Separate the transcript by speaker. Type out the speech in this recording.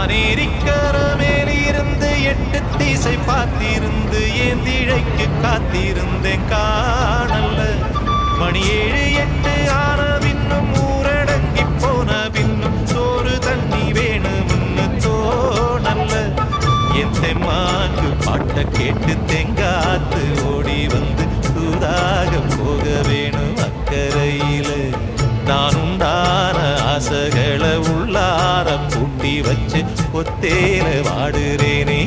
Speaker 1: நான் ஏரிக்கர மேலிருந்து 8 திசை பார்த்திருந்து என் திழைக்கு காத்திருந்தேன் காணல்ல. மணி 7 8 ஆன பின்னும் ஊரடங்கி போன பின்னும் சோறு தண்ணி வேணும்னு தோணல்ல. என் தெம்மாங்கு பாட்ட கேட்டு தெங்காத்து ஓடி வந்து சூதாக போக வேணும் அக்கறையில. நான் உண்டான ஆசைகளை உள்ளார பூட்டி வச்சு ஒத்தேல வாடுறேனே.